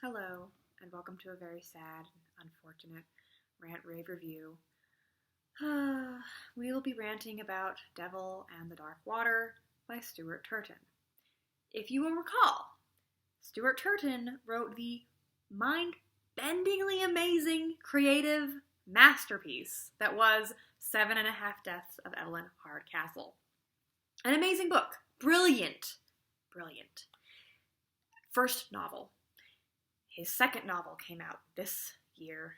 Hello, and welcome to a very sad and unfortunate Rant Rave review. We will be ranting about Devil and the Dark Water by Stuart Turton. If you will recall, Stuart Turton wrote the mind-bendingly amazing, creative masterpiece that was 7.5 Deaths of Evelyn Hardcastle. An amazing book. Brilliant. First novel. His second novel came out this year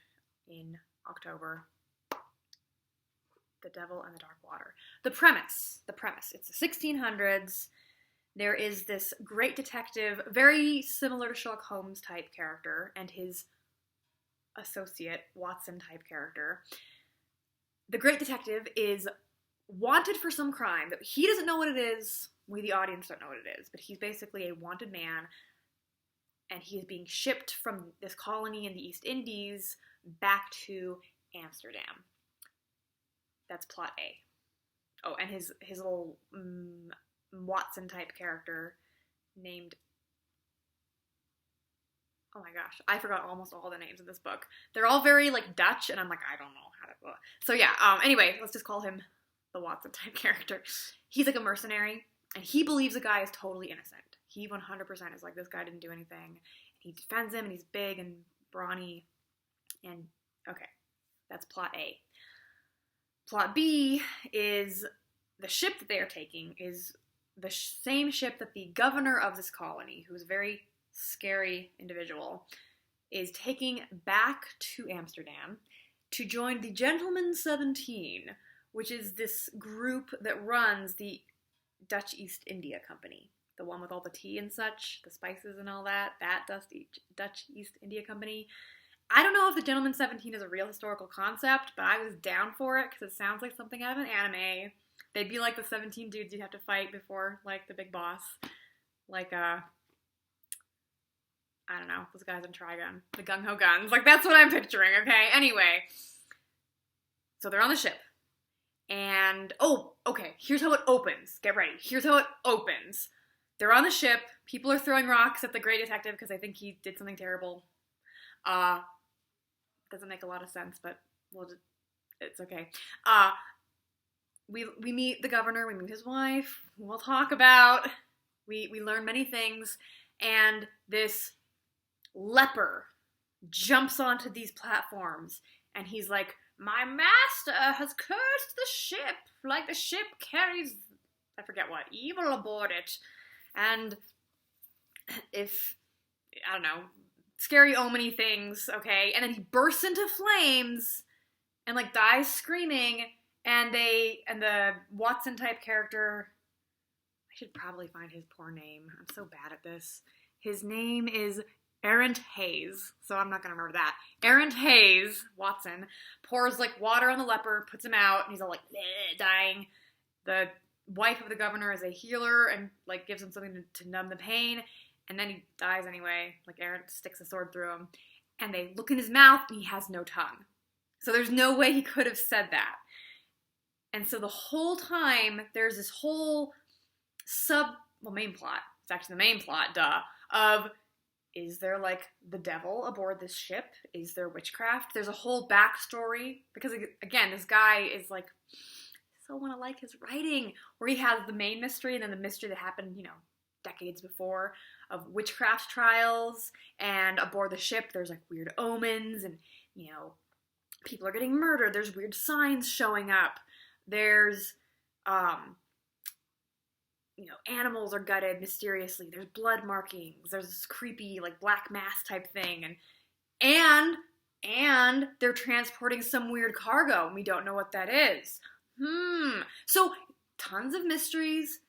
in October, The Devil and the Dark Water. The premise, it's the 1600s. There is this great detective, very similar to Sherlock Holmes type character, and his associate, Watson type character. The great detective is wanted for some crime that he doesn't know what it is. We, the audience, don't know what it is, but he's basically a wanted man. And he is being shipped from this colony in the East Indies back to Amsterdam. That's plot A. Oh, and his little Watson-type character named... Oh my gosh, I forgot almost all the names in this book. They're all very, Dutch, and I'm like, I don't know how to... So yeah, anyway, let's just call him the Watson-type character. He's a mercenary, and he believes the guy is totally innocent. He 100% is like, this guy didn't do anything. He defends him, and he's big and brawny. And, okay, that's plot A. Plot B is the ship that they are taking is the same ship that the governor of this colony, who's a very scary individual, is taking back to Amsterdam to join the Gentlemen 17, which is this group that runs the Dutch East India Company. The one with all the tea and such, the spices and all that Dutch East India Company. I don't know if the Gentleman 17 is a real historical concept, but I was down for it because it sounds like something out of an anime. They'd be like the 17 dudes you'd have to fight before, the big boss. I don't know, those guys in Trigun. The Gung-Ho Guns. That's what I'm picturing, okay? Anyway. So they're on the ship. And, okay, here's how it opens. Get ready. Here's how it opens. They're on the ship. People are throwing rocks at the great detective because I think he did something terrible. Doesn't make a lot of sense, but it's okay. We meet the governor. We meet his wife. We'll talk about. We learn many things, and this leper jumps onto these platforms, and he's like, "My master has cursed the ship, like the ship carries, I forget what, evil aboard it." And if, I don't know, scary omen-y things, okay? And then he bursts into flames and, dies screaming. And the Watson-type character, I should probably find his poor name. I'm so bad at this. His name is Errant Hayes, so I'm not going to remember that. Errant Hayes, Watson, pours, water on the leper, puts him out, and he's all, dying. The wife of the governor is a healer and gives him something to numb the pain, and then he dies anyway. Aaron sticks a sword through him, and they look in his mouth and he has no tongue, so there's no way he could have said that. And so the whole time there's this whole main plot, it's actually the main plot, of is there the devil aboard this ship? Is there witchcraft? There's a whole backstory because again, this guy is I want to like his writing, where he has the main mystery and then the mystery that happened, decades before, of witchcraft trials, and aboard the ship there's weird omens, and people are getting murdered, there's weird signs showing up, there's animals are gutted mysteriously, there's blood markings, there's this creepy black mass type thing, and they're transporting some weird cargo and we don't know what that is. So, tons of mysteries,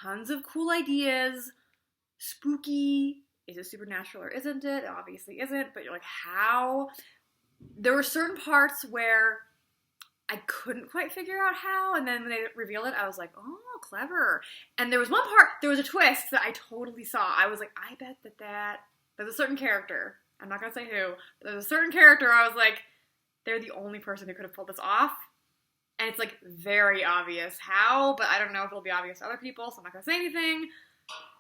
tons of cool ideas, spooky. Is it supernatural or isn't it? It obviously isn't, but you're how? There were certain parts where I couldn't quite figure out how, and then when they revealed it, I was oh, clever. And there was one part, there was a twist that I totally saw. I was I bet that there's a certain character, I'm not gonna say who, but there's a certain character I was they're the only person who could have pulled this off. And it's very obvious how, but I don't know if it'll be obvious to other people, so I'm not going to say anything.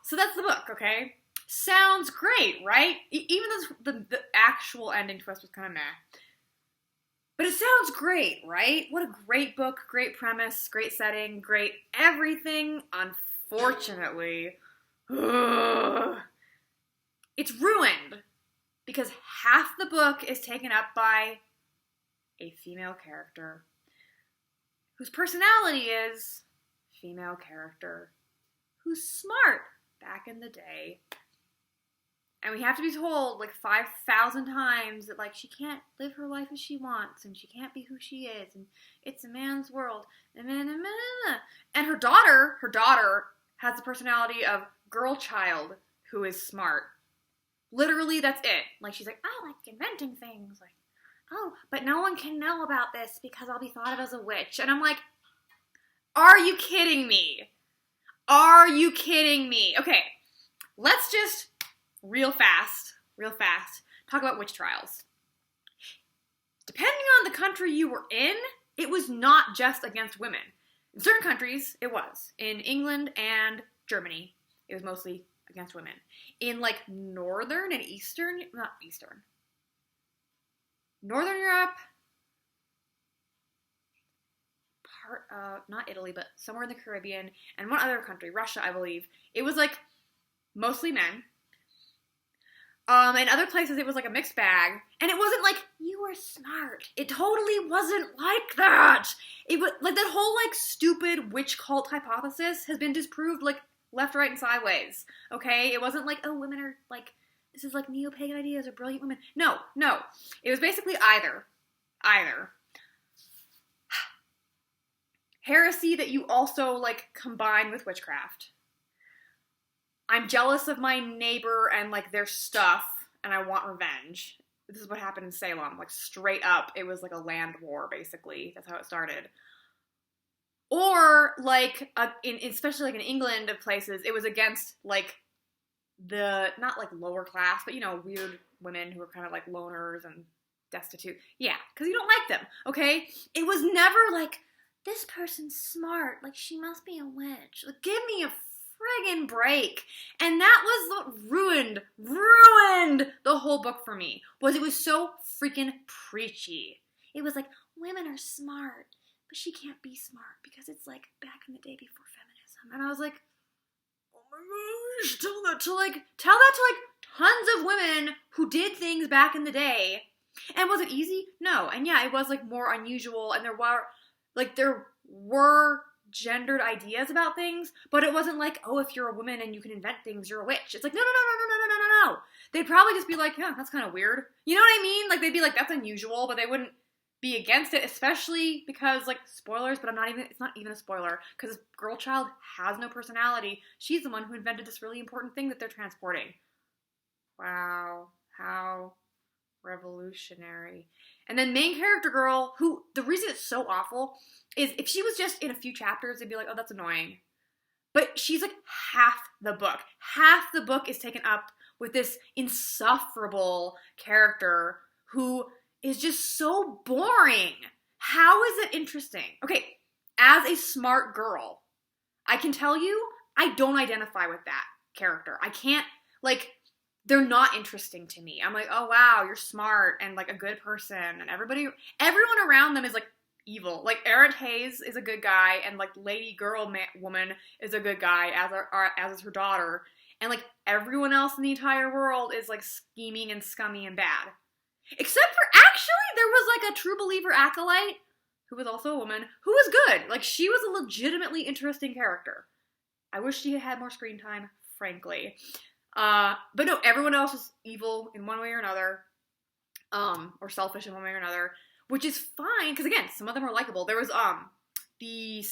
So that's the book, okay? Sounds great, right? Even though the actual ending twist was kind of meh. But it sounds great, right? What a great book, great premise, great setting, great everything. Unfortunately, it's ruined because half the book is taken up by a female character whose personality is female character, who's smart back in the day. And we have to be told like 5,000 times that like she can't live her life as she wants and she can't be who she is and it's a man's world. And her daughter has the personality of girl child who is smart. Literally, that's it. Like she's like, I like inventing things. Like, oh, but no one can know about this because I'll be thought of as a witch. And I'm like, are you kidding me? Are you kidding me? Okay, let's just real fast, talk about witch trials. Depending on the country you were in, it was not just against women. In certain countries, it was. In England and Germany, it was mostly against women. In like northern and Northern Europe, part of, not Italy, but somewhere in the Caribbean, and one other country, Russia, I believe, it was like mostly men. In other places, it was like a mixed bag, and it wasn't like, you were smart. It totally wasn't like that. It was, like, that whole, like, stupid witch cult hypothesis has been disproved, like, left, right, and sideways, okay? It wasn't like, oh, women are, like, this is, like, neo-pagan ideas or brilliant women. No. It was basically either. Heresy that you also, like, combine with witchcraft. I'm jealous of my neighbor and, like, their stuff, and I want revenge. This is what happened in Salem. Like, straight up, it was, like, a land war, basically. That's how it started. Or, like, especially, like, in England of places, it was against, like, not, like, lower class, but, you know, weird women who were kind of, like, loners and destitute. Yeah, because you don't like them, okay? It was never, like, this person's smart. Like, she must be a witch. Like, give me a friggin' break. And that was what ruined the whole book for me. Was it was so freaking preachy. It was like, women are smart, but she can't be smart because it's like back in the day before feminism. And I was like, oh my gosh, tell that to like tons of women who did things back in the day. And was it easy? No. And yeah, it was like more unusual, and there were gendered ideas about things, but it wasn't like, oh, if you're a woman and you can invent things, you're a witch. It's like, no. They'd probably just be like, yeah, that's kind of weird. You know what I mean? Like, they'd be like, that's unusual, but they wouldn't be against it, especially because, like, spoilers, but it's not even a spoiler, because this girl child has no personality. She's the one who invented this really important thing that they're transporting. Wow. How revolutionary. And then main character girl, who, the reason it's so awful is if she was just in a few chapters, they'd be like, oh, that's annoying. But she's like half the book. Half the book is taken up with this insufferable character who is just so boring. How is it interesting? Okay, as a smart girl, I can tell you, I don't identify with that character. I can't, like, they're not interesting to me. I'm like, oh wow, you're smart and like a good person, and everyone around them is like evil. Like Errant Hayes is a good guy, and like Lady Girl Woman is a good guy, as is her daughter, and like everyone else in the entire world is like scheming and scummy and bad. Except for, actually, there was like a true believer acolyte who was also a woman who was good. Like, she was a legitimately interesting character. I wish she had had more screen time, frankly. But no, everyone else is evil in one way or another, or selfish in one way or another, which is fine, because again, some of them are likable. There was, the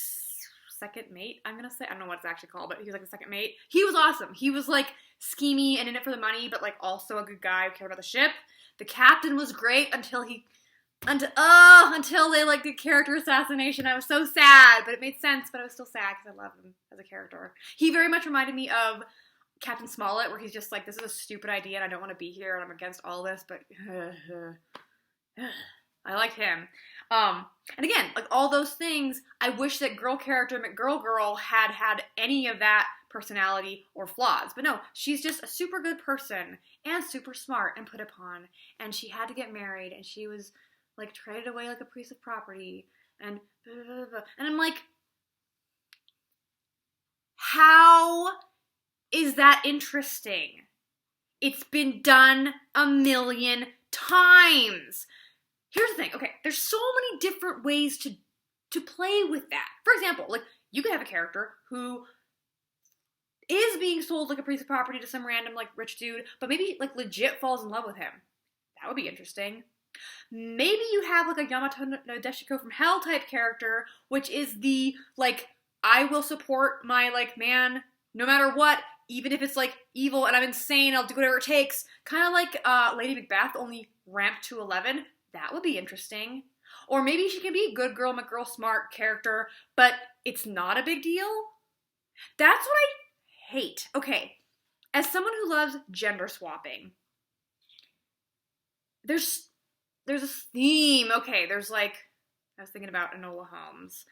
second mate, I'm gonna say, I don't know what it's actually called, but he was like the second mate. He was awesome. He was like schemey and in it for the money, but like also a good guy who cared about the ship. The captain was great until they like did character assassination. I was so sad, but it made sense, but I was still sad because I love him as a character. He very much reminded me of Captain Smollett, where he's just like, this is a stupid idea and I don't want to be here and I'm against all this, but I like him. And again, like all those things, I wish that girl character McGirl Girl had any of that personality or flaws. But no, she's just a super good person and super smart and put upon. And she had to get married, and she was like traded away like a piece of property, and blah, blah, blah. And I'm like, how is that interesting? It's been done a million times. Here's the thing. Okay, there's so many different ways to play with that. For example, like, you could have a character who is being sold like a piece of property to some random like rich dude, but maybe like legit falls in love with him. That would be interesting. Maybe you have like a Yamato no Deshiko from Hell type character, which is the like, I will support my like man no matter what, even if it's like evil and I'm insane, I'll do whatever it takes. Kind of like Lady Macbeth, only ramped to 11. That would be interesting. Or maybe she can be a good girl, McGirl, smart character, but it's not a big deal. That's what I hate. Okay, as someone who loves gender swapping, there's a theme. Okay, there's like, I was thinking about Enola Holmes,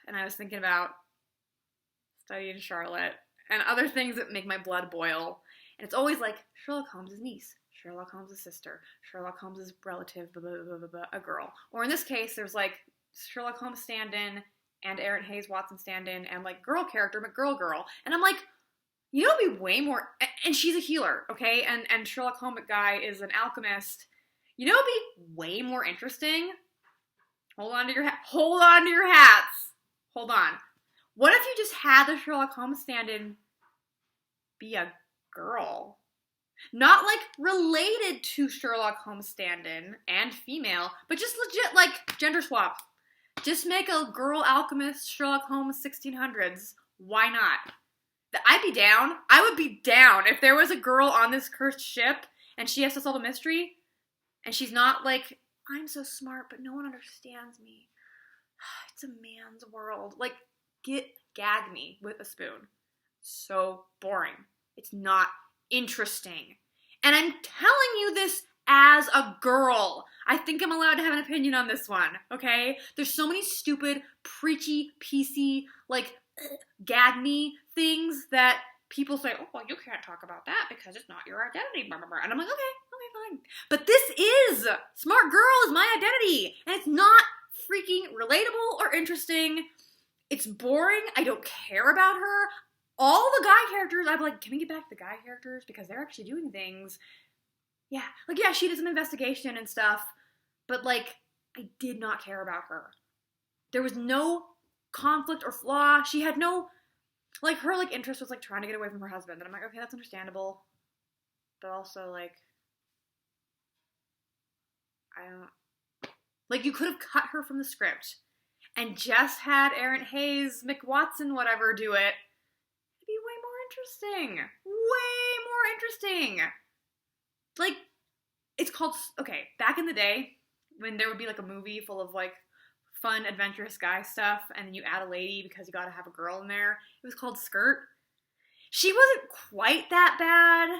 and I was thinking about studying Charlotte, and other things that make my blood boil. And it's always like, Sherlock Holmes' niece, Sherlock Holmes' sister, Sherlock Holmes' relative, blah, blah, blah, blah, blah, a girl. Or in this case, there's like Sherlock Holmes stand-in and Aaron Hayes Watson stand-in and like girl character, McGirl girl. And I'm like, you know, it'd be way more, and she's a healer, okay? And Sherlock Holmes guy is an alchemist. You know, it'd be way more interesting. Hold on to your hats. Hold on. What if you just had the Sherlock Holmes stand-in be a girl? Not like related to Sherlock Holmes stand-in and female, but just legit like gender swap. Just make a girl alchemist Sherlock Holmes 1600s. Why not? I'd be down. I would be down if there was a girl on this cursed ship and she has to solve a mystery and she's not like, I'm so smart but no one understands me. It's a man's world. Like, gag me with a spoon. So boring. It's not interesting. And I'm telling you this as a girl. I think I'm allowed to have an opinion on this one, okay? There's so many stupid, preachy, PC, like, gag me things that people say, oh, well, you can't talk about that because it's not your identity, blah, blah, blah. And I'm like, okay, fine. But this is, smart girl is my identity, and it's not freaking relatable or interesting. It's boring. I don't care about her. All the guy characters, I'm like, can we get back to the guy characters? Because they're actually doing things. Yeah, like, yeah, she did some investigation and stuff, but, like, I did not care about her. There was no conflict or flaw. She had no, like, her, like, interest was, like, trying to get away from her husband. And I'm like, okay, that's understandable. But also, like, I don't, like, you could have cut her from the script and just had Aaron Hayes, McWatson, whatever, do it. It'd be way more interesting. Way more interesting. Like, it's called, okay, back in the day, when there would be, like, a movie full of, like, fun, adventurous guy stuff, and then you add a lady because you gotta have a girl in there, it was called Skirt. She wasn't quite that bad,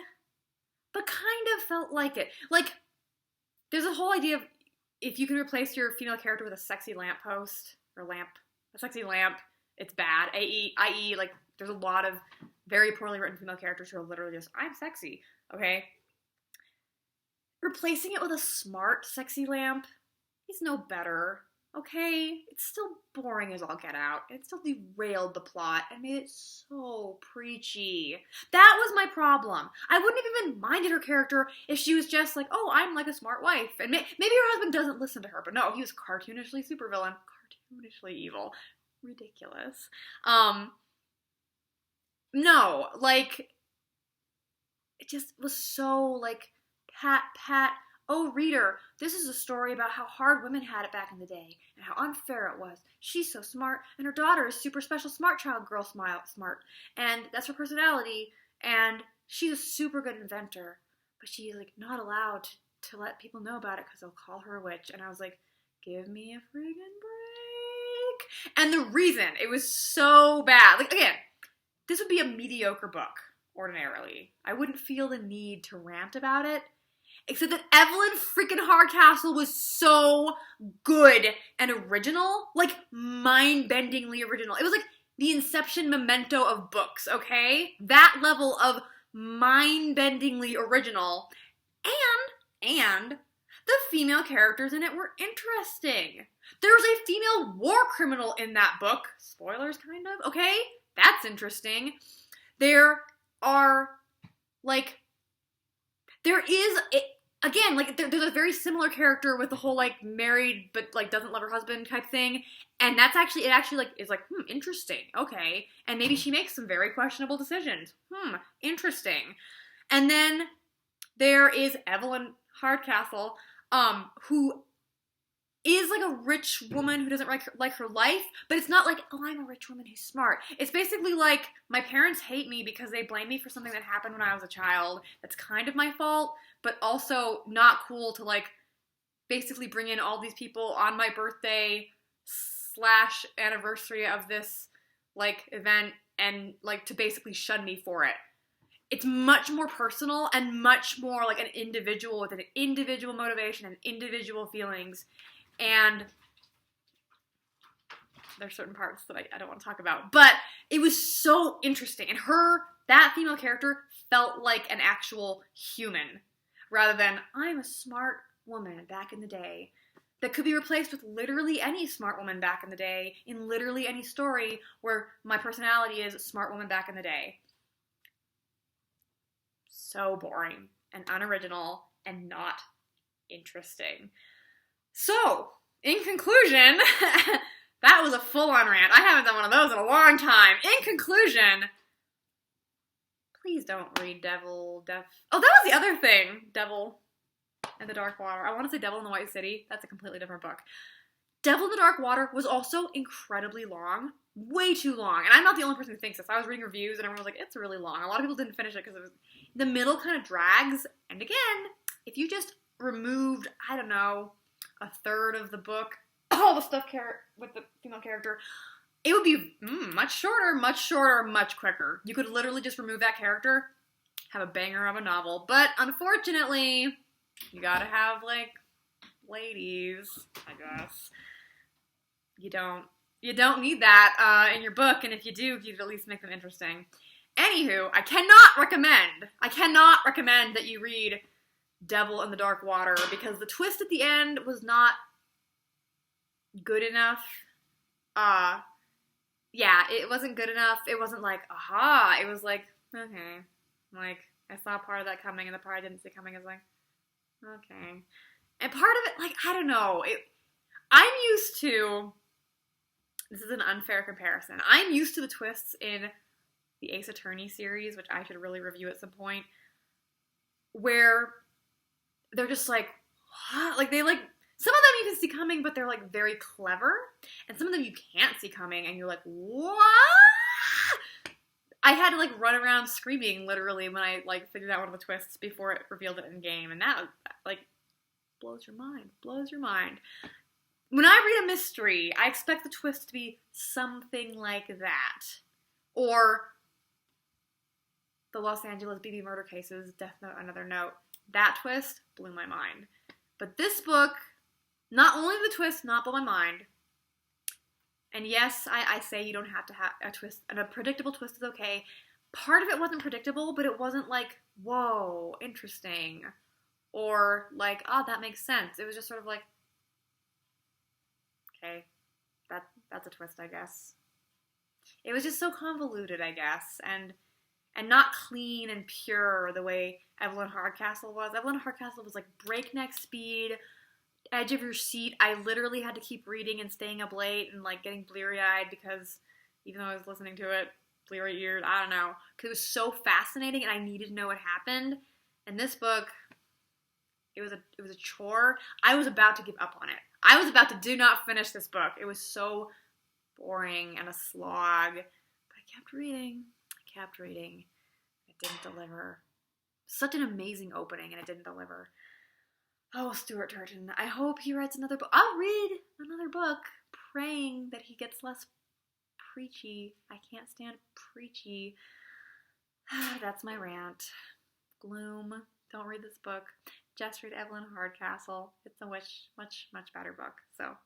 but kind of felt like it. Like, there's a whole idea of, if you can replace your female character with a sexy lamppost, or a sexy lamp, it's bad, i.e., like, there's a lot of very poorly written female characters who are literally just, I'm sexy, okay? Replacing it with a smart, sexy lamp is no better, okay? It's still boring as all get out. It still derailed the plot and made it so preachy. That was my problem. I wouldn't have even minded her character if she was just like, oh, I'm like a smart wife. And maybe her husband doesn't listen to her, but no, he was cartoonishly supervillain, cartoonishly evil. Ridiculous. No, like, it just was so, like, pat, oh, reader, this is a story about how hard women had it back in the day and how unfair it was. She's so smart, and her daughter is super special smart child girl smart, and that's her personality, and she's a super good inventor, but she's, like, not allowed to let people know about it because they'll call her a witch. And I was like, give me a friggin' break. And the reason it was so bad, like, again, this would be a mediocre book, ordinarily. I wouldn't feel the need to rant about it, except that Evelyn freaking Hardcastle was so good and original, like, mind-bendingly original. It was like, the Inception Memento of books, okay? That level of mind-bendingly original. And the female characters in it were interesting. There's a female war criminal in that book. Spoilers, kind of, okay? That's interesting. There is, there's a very similar character with the whole, like, married but, like, doesn't love her husband type thing. And it actually is like, interesting, okay. And maybe she makes some very questionable decisions. Interesting. And then there is Evelyn Hardcastle, who is like a rich woman who doesn't like her life, but it's not like, oh, I'm a rich woman who's smart. It's basically like, my parents hate me because they blame me for something that happened when I was a child. That's kind of my fault, but also not cool to, like, basically bring in all these people on my birthday / anniversary of this, like, event and, like, to basically shun me for it. It's much more personal and much more like an individual with an individual motivation and individual feelings. And there's certain parts that I don't want to talk about. But it was so interesting. And that female character felt like an actual human. Rather than, I'm a smart woman back in the day. That could be replaced with literally any smart woman back in the day. In literally any story where my personality is smart woman back in the day. So boring and unoriginal and not interesting. So, in conclusion, that was a full-on rant. I haven't done one of those in a long time. In conclusion, please don't read Oh, that was the other thing. Devil in the Dark Water. I want to say Devil in the White City. That's a completely different book. Devil in the Dark Water was also incredibly long. Way too long. And I'm not the only person who thinks this. I was reading reviews and everyone was like, it's really long. A lot of people didn't finish it because the middle kind of drags. And again, if you just removed, I don't know, a third of the book, all the stuff with the female character, it would be much shorter, much quicker. You could literally just remove that character, have a banger of a novel. But unfortunately, you gotta have, like, ladies, I guess. You don't need that in your book, and if you do, you'd at least make them interesting. Anywho, I cannot recommend that you read Devil in the Dark Water, because the twist at the end was not good enough. Yeah, it wasn't good enough. It wasn't like, aha. It was like, okay. Like, I saw part of that coming, and the part I didn't see coming is like, okay. And part of it, like, I don't know. I'm used to... This is an unfair comparison. I'm used to the twists in the Ace Attorney series, which I should really review at some point, where they're just like, what? Like, some of them you can see coming, but they're, like, very clever, and some of them you can't see coming, and you're like, what? I had to, like, run around screaming, literally, when I, like, figured out one of the twists before it revealed it in game, and that, like, blows your mind. When I read a mystery, I expect the twist to be something like that. Or the Los Angeles BB murder cases, Death Note, Another Note. That twist blew my mind. But this book, not only did the twist not blow my mind, and yes, I say you don't have to have a twist, and a predictable twist is okay. Part of it wasn't predictable, but it wasn't like, whoa, interesting. Or like, oh, that makes sense. It was just sort of like, okay, that's a twist, I guess. It was just so convoluted, I guess, and not clean and pure the way Evelyn Hardcastle was. Evelyn Hardcastle was like breakneck speed, edge of your seat. I literally had to keep reading and staying up late and like getting bleary-eyed because even though I was listening to it, bleary-eared, I don't know, because it was so fascinating and I needed to know what happened. And this book, it was a chore. I was about to give up on it. I was about to do not finish this book. It was so boring and a slog. But I kept reading. It didn't deliver. Such an amazing opening, and it didn't deliver. Oh, Stuart Turton. I hope he writes another book. I'll read another book, praying that he gets less preachy. I can't stand preachy. That's my rant. Gloom. Don't read this book. Just read Evelyn Hardcastle. It's a much better book. So,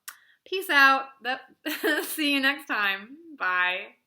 peace out. See you next time. Bye.